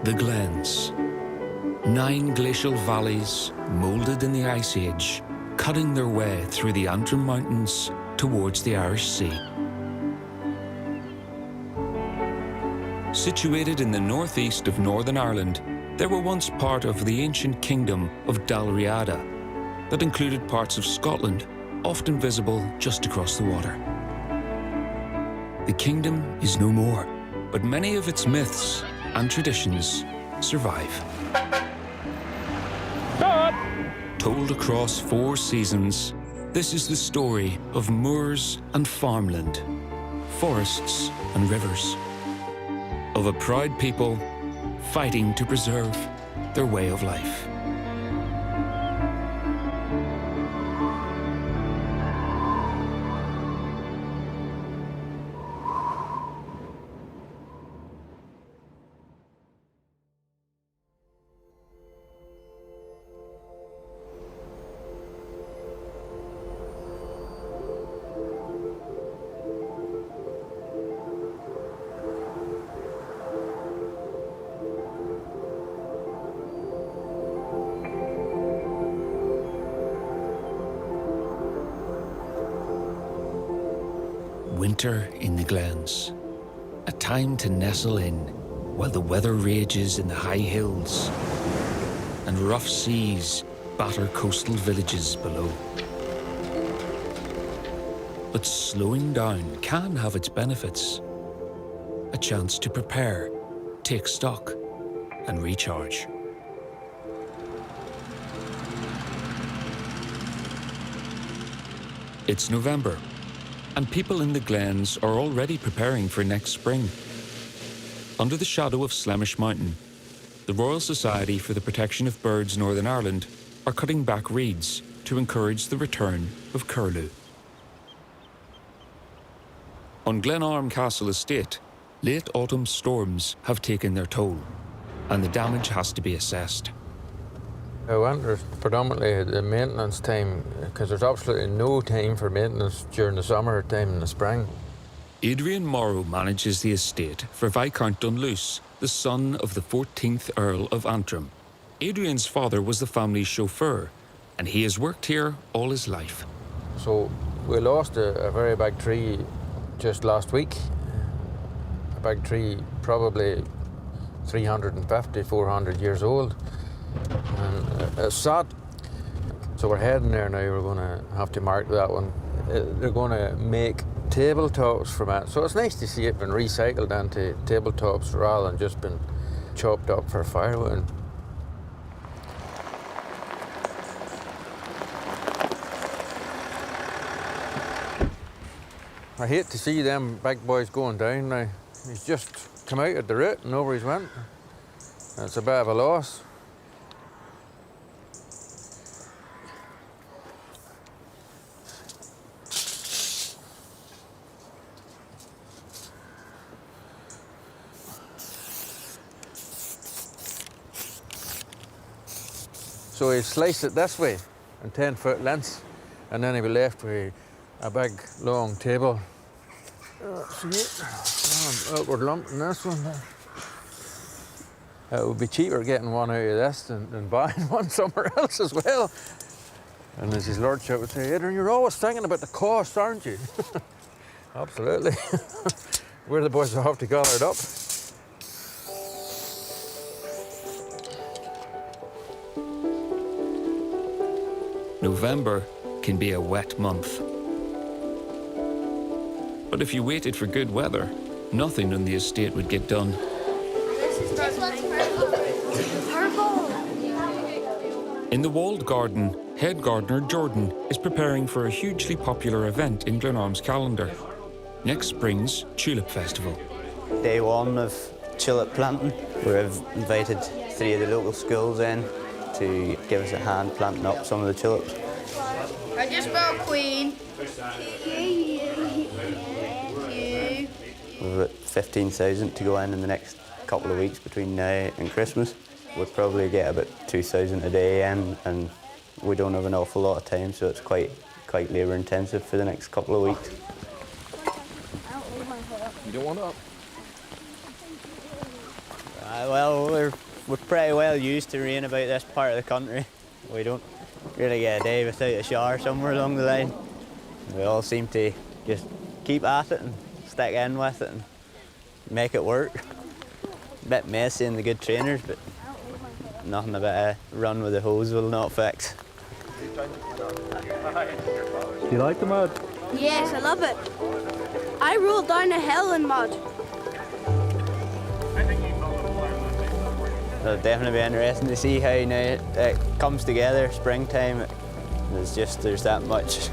The Glens. 9 glacial valleys moulded in the Ice Age, cutting their way through the Antrim Mountains towards the Irish Sea. Situated in the northeast of Northern Ireland, they were once part of the ancient kingdom of Dalriada that included parts of Scotland, often visible just across the water. The kingdom is no more, but many of its myths and traditions survive. Stop! Told across 4 seasons, this is the story of moors and farmland, forests and rivers, of a proud people fighting to preserve their way of life. Winter in the Glens, a time to nestle in while the weather rages in the high hills and rough seas batter coastal villages below. But slowing down can have its benefits. A chance to prepare, take stock, and recharge. It's November, and people in the Glens are already preparing for next spring. Under the shadow of Slemish Mountain, the Royal Society for the Protection of Birds Northern Ireland are cutting back reeds to encourage the return of curlew. On Glenarm Castle Estate, late autumn storms have taken their toll, and the damage has to be assessed. Winter's predominantly the maintenance time, because there's absolutely no time for maintenance during the summer time in the spring. Adrian Morrow manages the estate for Viscount Dunluce, the son of the 14th Earl of Antrim. Adrian's father was the family's chauffeur, and he has worked here all his life. So we lost a very big tree just last week. A big tree, probably 350, 400 years old. And it's sad. So we're heading there now. We're going to have to mark that one. They're going to make tabletops from it. So it's nice to see it been recycled into tabletops rather than just been chopped up for firewood. I hate to see them big boys going down now. He's just come out at the root and over he's went. And it's a bit of a loss. So he sliced it this way in 10-foot lengths, and then he'll be left with a big, long table. See it? Upward lump in this one. It would be cheaper getting one out of this than buying one somewhere else as well. And as his lordship would say, Adrian, you're always thinking about the cost, aren't you? Absolutely. We're the boys who have to gather it up. November can be a wet month. But if you waited for good weather, nothing on the estate would get done. In the walled garden, head gardener Jordan is preparing for a hugely popular event in Glenarm's calendar, next spring's Tulip Festival. Day 1 of tulip planting. We've invited 3 of the local schools in to give us a hand planting up some of the tulips. I just spelled Queen. We've got 15,000 to go in the next couple of weeks between now and Christmas. We'll probably get about 2,000 a day in, and we don't have an awful lot of time, so it's quite labour intensive for the next couple of weeks. You don't want it up? Well, we're pretty well used to rain about this part of the country. We don't really get a day without a shower somewhere along the line. We all seem to just keep at it and stick in with it and make it work. A bit messy in the good trainers, but nothing a bit of run with the hose will not fix. Do you like the mud? Yes, I love it. I rolled down a hill in mud. It'll definitely be interesting to see how now it comes together, springtime. There's that much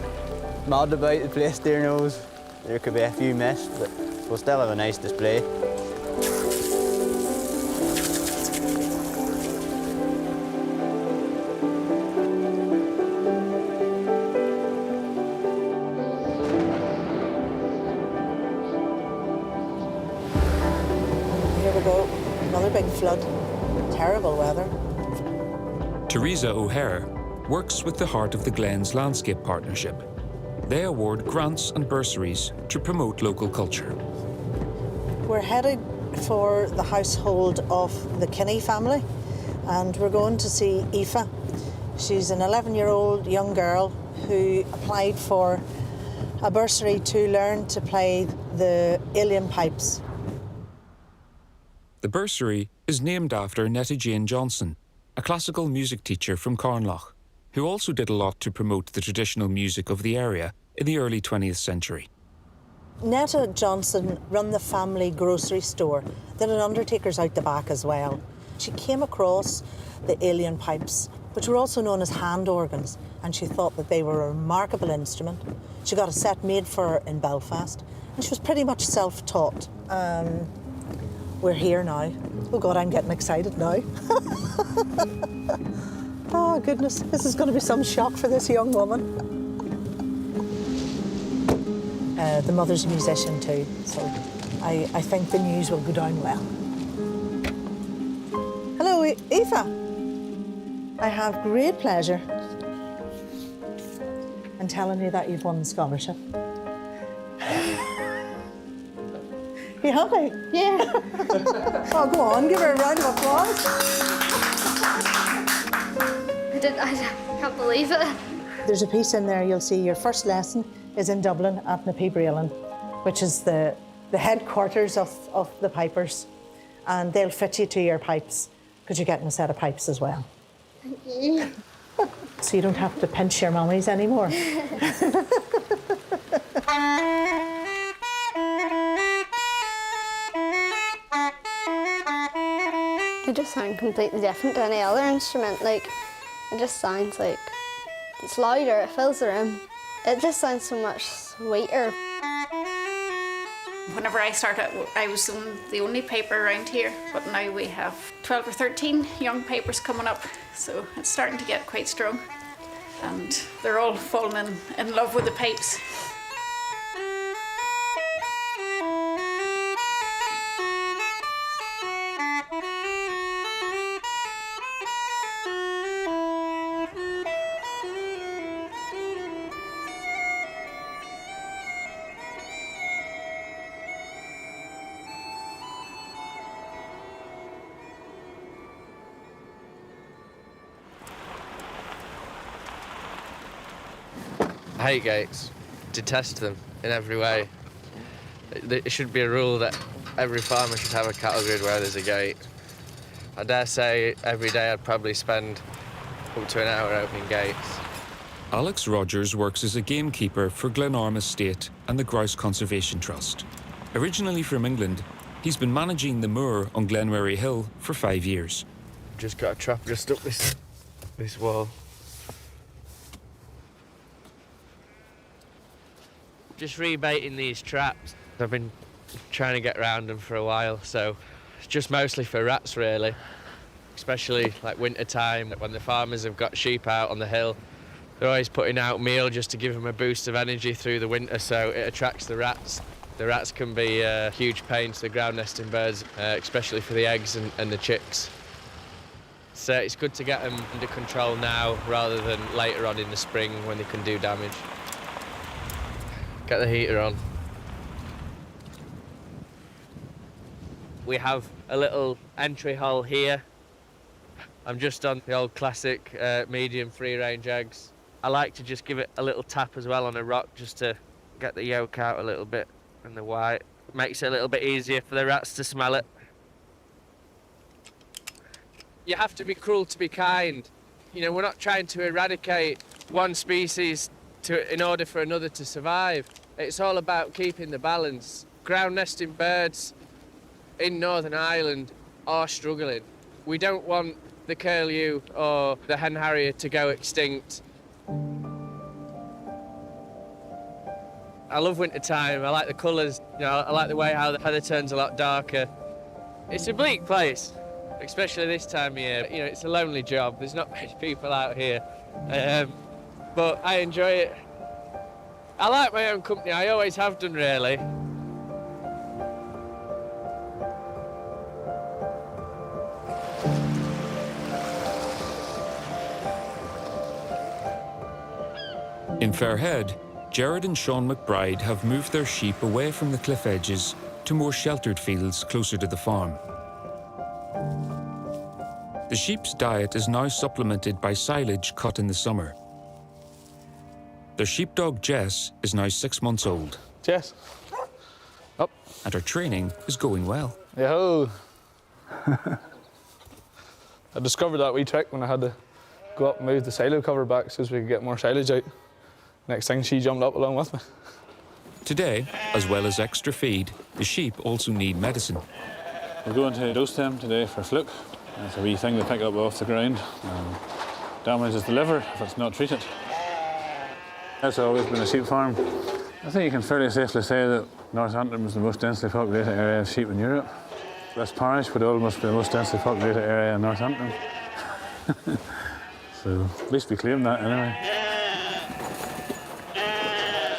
mud about the place, dear knows. There could be a few missed, but we'll still have a nice display. Here we go, another big flood. Terrible weather. Teresa O'Hare works with the Heart of the Glens Landscape Partnership. They award grants and bursaries to promote local culture. We're headed for the household of the Kinney family, and we're going to see Aoife. She's an 11-year-old young girl who applied for a bursary to learn to play the alien pipes. The bursary is named after Netta Jane Johnson, a classical music teacher from Carnlough, who also did a lot to promote the traditional music of the area in the early 20th century. Netta Johnson run the family grocery store. Then an undertaker's out the back as well. She came across the alien pipes, which were also known as hand organs, and she thought that they were a remarkable instrument. She got a set made for her in Belfast, and she was pretty much self-taught. We're here now. Oh God, I'm getting excited now. Oh goodness, this is going to be some shock for this young woman. The mother's a musician too, so I think the news will go down well. Hello, Aoife. I have great pleasure in telling you that you've won the scholarship. You happy? Yeah. Oh, go on, give her a round of applause. I can't believe it. There's a piece in there you'll see your first lesson is in Dublin at Napibralan, which is the headquarters of the pipers, and they'll fit you to your pipes because you're getting a set of pipes as well. Thank you. So you don't have to pinch your mummies anymore. It just sounds completely different to any other instrument. Like, it just sounds like it's louder, it fills the room. It just sounds so much sweeter. Whenever I started, I was the only piper around here, but now we have 12 or 13 young pipers coming up, so it's starting to get quite strong. And they're all falling in love with the pipes. I hate gates, detest them in every way. It should be a rule that every farmer should have a cattle grid where there's a gate. I dare say every day I'd probably spend up to an hour opening gates. Alex Rogers works as a gamekeeper for Glenarm Estate and the Grouse Conservation Trust. Originally from England, he's been managing the moor on Glenwary Hill for 5 years. Just got a trap just up this wall. Just rebaiting these traps. I've been trying to get around them for a while, so it's just mostly for rats really, especially like winter time when the farmers have got sheep out on the hill. They're always putting out meal just to give them a boost of energy through the winter, so it attracts the rats. The rats can be a huge pain to the ground nesting birds, especially for the eggs and the chicks. So it's good to get them under control now rather than later on in the spring when they can do damage. Get the heater on. We have a little entry hole here. I'm just on the old classic medium free-range eggs. I like to just give it a little tap as well on a rock just to get the yolk out a little bit and the white. It makes it a little bit easier for the rats to smell it. You have to be cruel to be kind. You know, we're not trying to eradicate one species in order for another to survive. It's all about keeping the balance. Ground nesting birds in Northern Ireland are struggling. We don't want the curlew or the hen harrier to go extinct. I love winter time. I like the colours. You know, I like the way how the heather turns a lot darker. It's a bleak place, especially this time of year. You know, it's a lonely job. There's not many people out here, but I enjoy it. I like my own company. I always have done, really. In Fairhead, Jared and Sean McBride have moved their sheep away from the cliff edges to more sheltered fields closer to the farm. The sheep's diet is now supplemented by silage cut in the summer. Their sheepdog Jess is now 6 months old. Jess, up. And her training is going well. Yo. I discovered that wee trick when I had to go up and move the silo cover back so we could get more silage out. Next thing, she jumped up along with me. Today, as well as extra feed, the sheep also need medicine. We're going to dose them today for fluke. It's a wee thing they pick up off the ground. Damages the liver if it's not treated. It's always been a sheep farm. I think you can fairly safely say that North Antrim is the most densely populated area of sheep in Europe. This parish would almost be the most densely populated area in North Antrim. So at least we claim that anyway.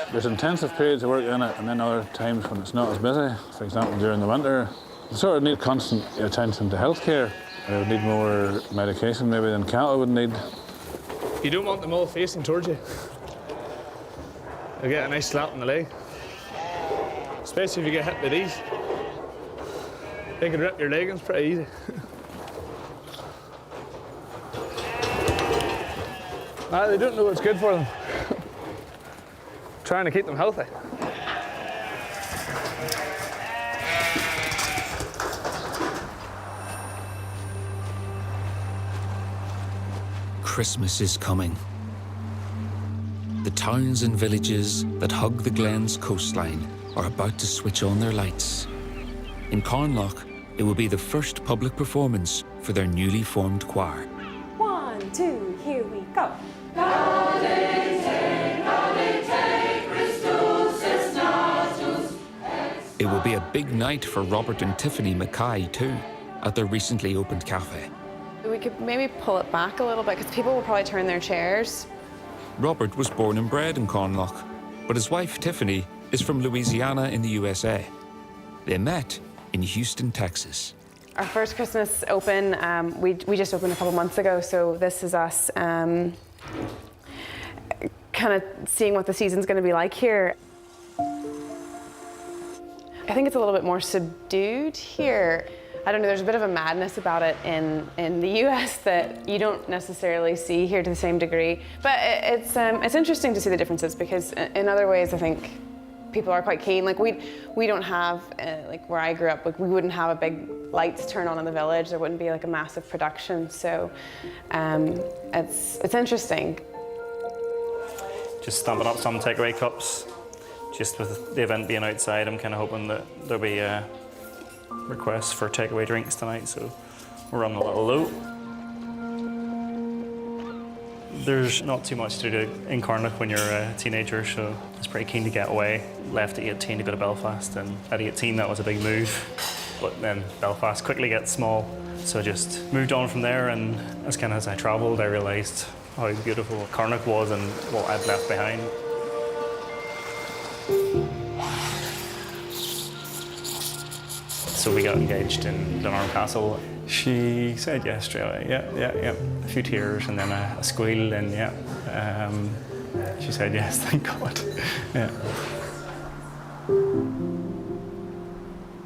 There's intensive periods of work in it and then other times when it's not as busy. For example, during the winter, you sort of need constant attention to healthcare. They would need more medication maybe than cattle would need. You don't want them all facing towards you. You'll get a nice slap in the leg. Especially if you get hit by these. They can rip your leggings pretty easy. Nah, they don't know what's good for them. Trying to keep them healthy. Christmas is coming. The towns and villages that hug the Glens coastline are about to switch on their lights. In Carnlough, it will be the first public performance for their newly formed choir. 1, 2, here we go. It will be a big night for Robert and Tiffany Mackay too, at their recently opened cafe. We could maybe pull it back a little bit because people will probably turn their chairs. Robert was born and bred in Carnlough, but his wife Tiffany is from Louisiana in the USA. They met in Houston, Texas. Our first Christmas open, we just opened a couple months ago, so this is us kind of seeing what the season's going to be like here. I think it's a little bit more subdued here. I don't know, there's a bit of a madness about it in the US that you don't necessarily see here to the same degree. But it's interesting to see the differences because in other ways I think people are quite keen. Like we don't have, like where I grew up, like we wouldn't have a big lights turn on in the village. There wouldn't be like a massive production. So it's interesting. Just stamping up some takeaway cups. Just with the event being outside, I'm kind of hoping that there'll be requests for takeaway drinks tonight, so we're running a little low. There's not too much to do in Carnlough when you're a teenager, so I was pretty keen to get away. Left at 18 to go to Belfast, and at 18 that was a big move. But then Belfast quickly gets small, so I just moved on from there, and as I travelled, I realised how beautiful Carnlough was and what I'd left behind. So we got engaged in Glenarm Castle. She said yes straight away, yeah. A few tears and then a squeal and she said yes, thank God. Yeah.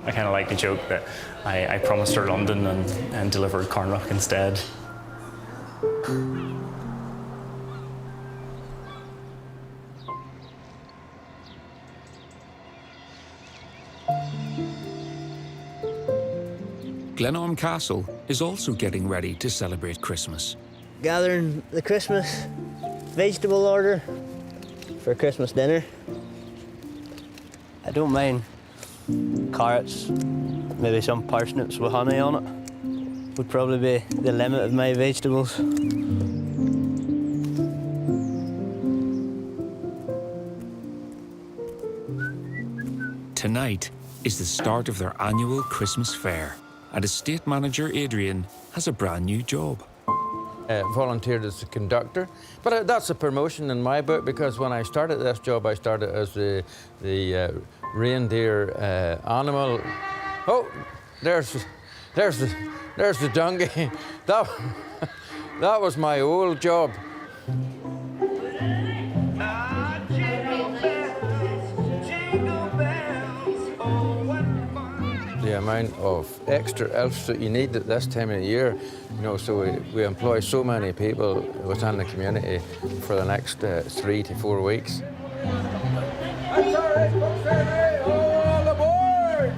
I kind of like to joke that I promised her London and delivered Carnlough instead. Glenarm Castle is also getting ready to celebrate Christmas. Gathering the Christmas vegetable order for Christmas dinner. I don't mind carrots, maybe some parsnips with honey on it. Would probably be the limit of my vegetables. Tonight is the start of their annual Christmas fair, and estate manager Adrian has a brand new job. Volunteered as a conductor, but that's a promotion in my book, because when I started this job, I started as the reindeer animal. Oh, there's the donkey. That was my old job. The amount of extra elves that you need at this time of year, you know, so we employ so many people within the community for the next 3 to 4 weeks. That's all right, folks. All aboard!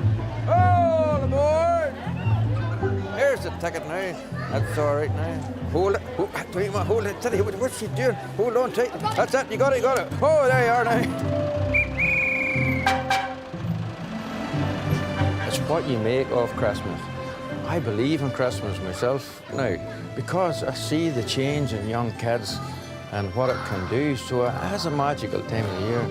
All aboard! Here's the ticket now. That's all right now. Hold it. Hold it. Tell you what's she doing? Hold on tight. That's it. You got it. Oh, there you are now. It's what you make of Christmas. I believe in Christmas myself now because I see the change in young kids and what it can do. So it is a magical time of the year.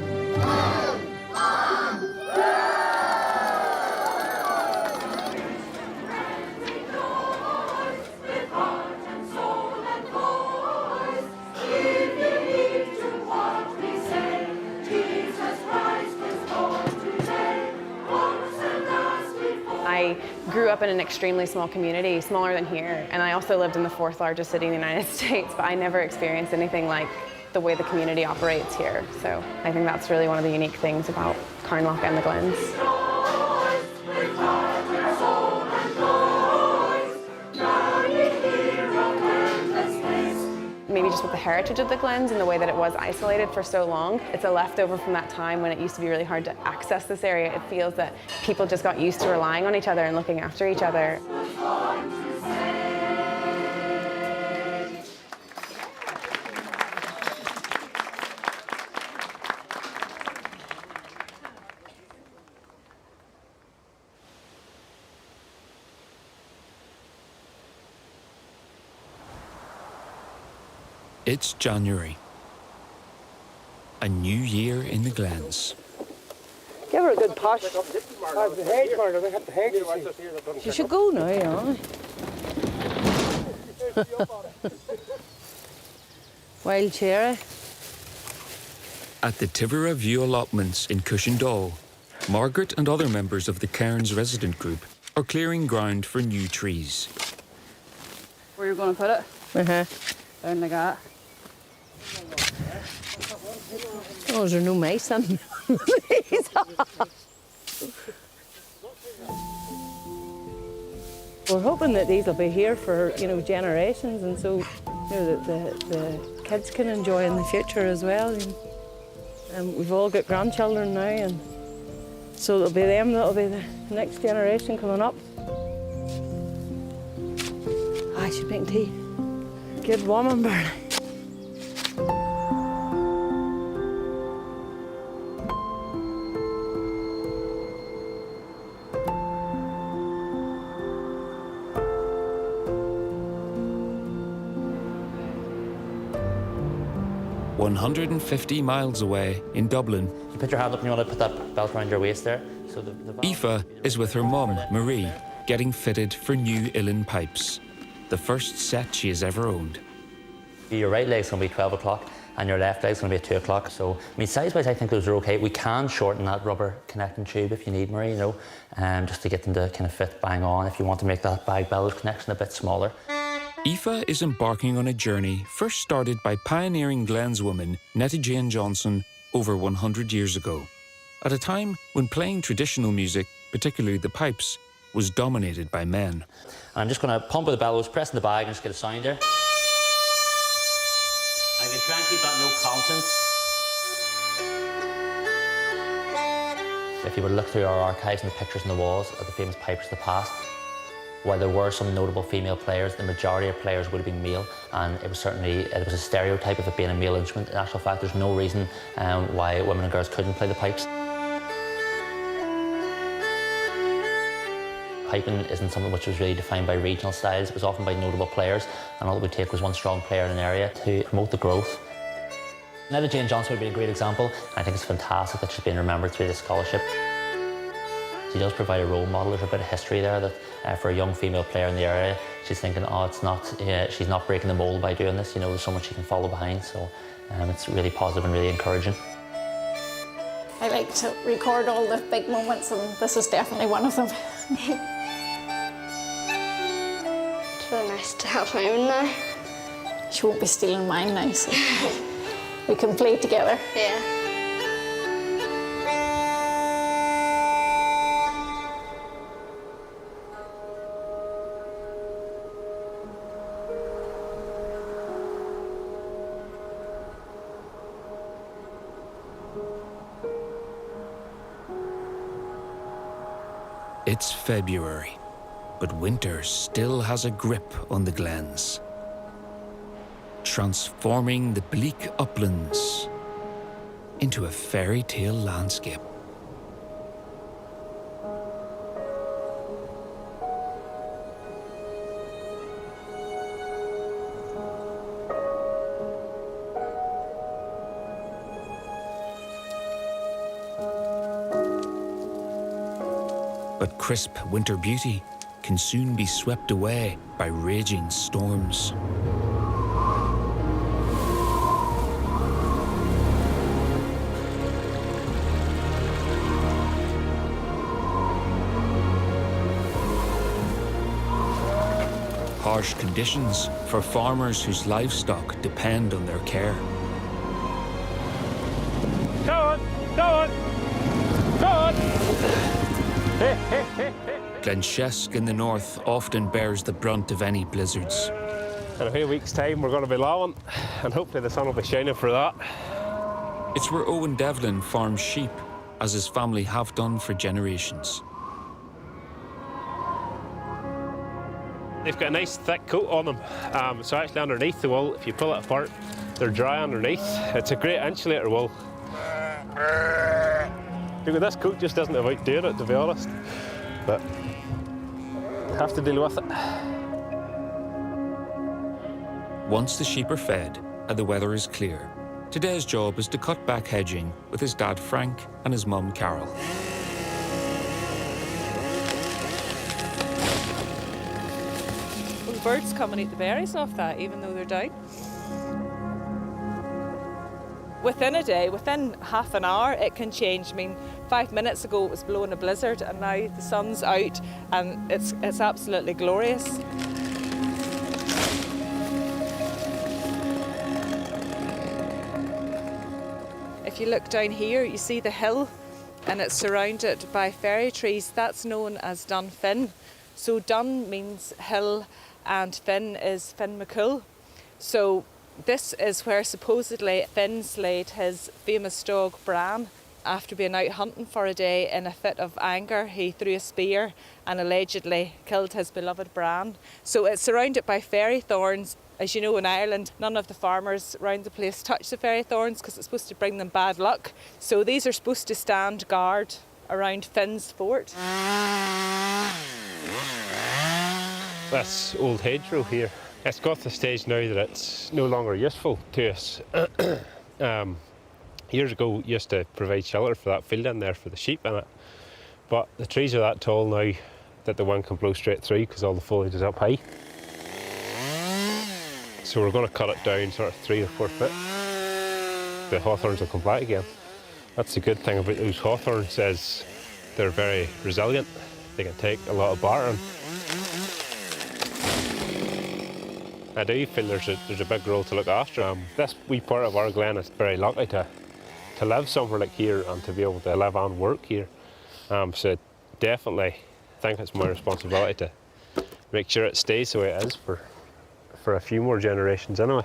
I grew up in an extremely small community, smaller than here, and I also lived in the 4th largest city in the United States, but I never experienced anything like the way the community operates here. So I think that's really one of the unique things about Carnlough and the Glens. Maybe just with the heritage of the Glens and the way that it was isolated for so long, it's a leftover from that time when it used to be really hard to access this area. It feels that people just got used to relying on each other and looking after each other. It's January. A new year in the Glens. Give her a good push. The hedge, Margaret. They have the hedge. She should go now, yeah. Wild cherry. At the Tivera View allotments in Cushendall, Margaret and other members of the Cairns resident group are clearing ground for new trees. Where you're going to put it? Down like that. Oh, is there no mice on these? We're hoping that these will be here for, you know, generations, and so, you know, that the kids can enjoy in the future as well. And we've all got grandchildren now, and so it'll be them that'll be the next generation coming up. I should make tea. Good woman, Bernie. "150 miles away in Dublin, You put your hand up and you want to put that belt around your waist there. So the Aoife is with her mum, Marie, getting fitted for new uilleann pipes, the first set she has ever owned. Your right leg's going to be 12 o'clock and your left leg's going to be at 2 o'clock. So, I mean, size-wise, I think those are okay. We can shorten that rubber connecting tube if you need, Marie, you know, just to get them to kind of fit bang on if you want to make that bag bellows connection a bit smaller. Aoife is embarking on a journey first started by pioneering Glens woman Nettie Jane Johnson over 100 years ago, at a time when playing traditional music particularly the pipes, was dominated by men. I'm just going to pump with the bellows, press in the bag and just get a sound there. I can try and keep that note constant. If you were to look through our archives and the pictures on the walls of the famous pipers of the past, while there were some notable female players, the majority of players would have been male, and it was a stereotype of it being a male instrument. In actual fact, there's no reason why women and girls couldn't play the pipes. Piping isn't something which was really defined by regional styles. It was often by notable players, and all it would take was one strong player in an area to promote the growth. Netta Jane Johnson would be a great example. I think it's fantastic that she's being remembered through this scholarship. She does provide a role model. There's a bit of history there that for a young female player in the area, she's thinking, oh, she's not breaking the mould by doing this. You know, there's so much she can follow behind. So it's really positive and really encouraging. I like to record all the big moments, and this is definitely one of them. It's really nice to have my own now. She won't be stealing mine now, so we can play together. Yeah. It's February, but winter still has a grip on the glens, transforming the bleak uplands into a fairy tale landscape. But crisp winter beauty can soon be swept away by raging storms. Harsh conditions for farmers whose livestock depend on their care. Go on, go on, go on. Glenshesque in the north often bears the brunt of any blizzards. In a few weeks' time, we're going to be lowing, and hopefully the sun will be shining for that. It's where Owen Devlin farms sheep, as his family have done for generations. They've got a nice thick coat on them, so actually underneath the wool, if you pull it apart, they're dry underneath. It's a great insulator wool. This coat just isn't about doing it, to be honest, but have to deal with it. Once the sheep are fed and the weather is clear, today's job is to cut back hedging with his dad Frank and his mum Carol. Well, the birds come and eat the berries off that, even though they're down. Within a day, within half an hour, it can change. I mean, 5 minutes ago it was blowing a blizzard, and now the sun's out, and it's absolutely glorious. If you look down here, you see the hill, and it's surrounded by fairy trees. That's known as Dun Fin. So Dun means hill, and Fin is Fin McCool. So this is where supposedly Finn slayed his famous dog Bran. After being out hunting for a day, in a fit of anger, he threw a spear and allegedly killed his beloved Bran. So it's surrounded by fairy thorns. As you know, in Ireland, none of the farmers around the place touch the fairy thorns because it's supposed to bring them bad luck. So these are supposed to stand guard around Finn's fort. This old hedgerow here, it's got to the stage now that it's no longer useful to us. Years ago, it used to provide shelter for that field in there for the sheep in it. But the trees are that tall now that the wind can blow straight through because all the foliage is up high. So we're going to cut it down sort of 3 or 4 foot. The hawthorns will come back again. That's the good thing about those hawthorns is they're very resilient. They can take a lot of battering. I do feel there's a big role to look after. This wee part of our glen is very lucky to live somewhere like here and to be able to live and work here. So definitely think it's my responsibility to make sure it stays the way it is for a few more generations anyway.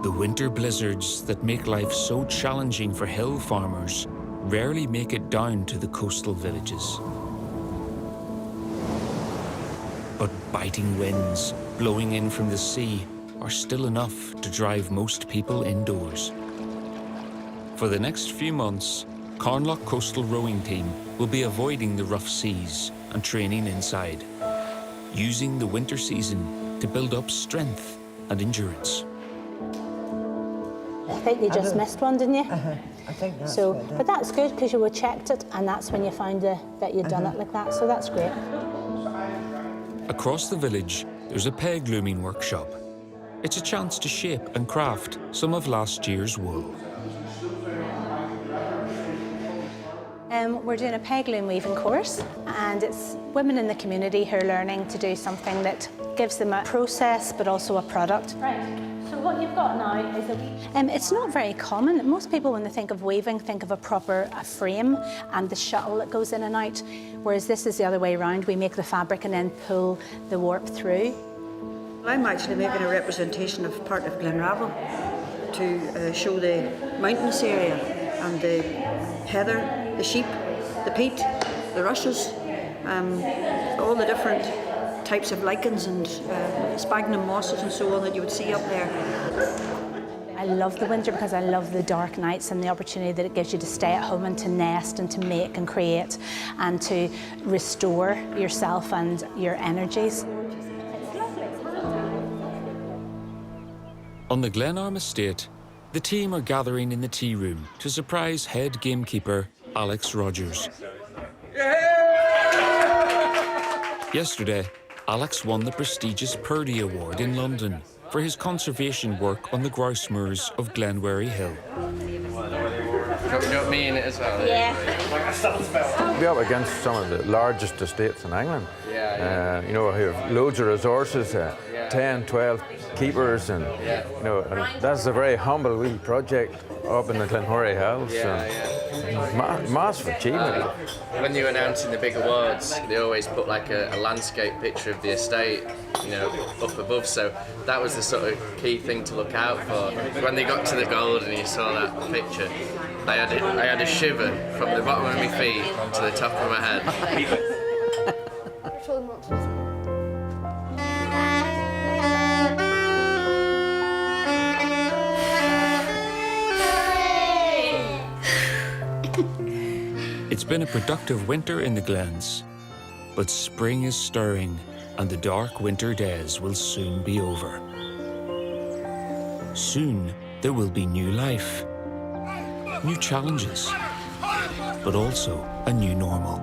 The winter blizzards that make life so challenging for hill farmers rarely make it down to the coastal villages. But biting winds blowing in from the sea are still enough to drive most people indoors. For the next few months, Carnlough Coastal Rowing Team will be avoiding the rough seas and training inside, using the winter season to build up strength and endurance. I think you just missed one, didn't you? I think that's so, good. but that's good because you were checked it, and that's when you found that you'd done it like that. So that's great. Across the village, there's a peg looming workshop. It's a chance to shape and craft some of last year's wool. We're doing a peg loom weaving course, and it's women in the community who are learning to do something that gives them a process but also a product. Right. So what you've got now is it's not very common. Most people, when they think of weaving, think of a proper frame and the shuttle that goes in and out, whereas this is the other way around. We make the fabric and then pull the warp through. I'm actually making a representation of part of Glenarm to show the mountainous area and the heather, the sheep, the peat, the rushes, all the different types of lichens and sphagnum mosses and so on that you would see up there. I love the winter because I love the dark nights and the opportunity that it gives you to stay at home and to nest and to make and create and to restore yourself and your energies. On the Glenarm estate, the team are gathering in the tea room to surprise head gamekeeper Alex Rogers. Yesterday, Alex won the prestigious Purdy Award in London for his conservation work on the grouse moors of Glenwary Hill. Got me in it as well. Yeah. We'll be up against some of the largest estates in England. Yeah. You know, who have loads of resources, 10, 12 keepers, and you know, and that's a very humble wee project up in the Glenwary Hills. Massive achievement. When you're announcing the big awards, they always put like a landscape picture of the estate, you know, up above. So that was the sort of key thing to look out for. When they got to the gold and you saw that picture, I had a shiver from the bottom of my feet to the top of my head. It's been a productive winter in the Glens, but spring is stirring and the dark winter days will soon be over. Soon there will be new life, new challenges, but also a new normal.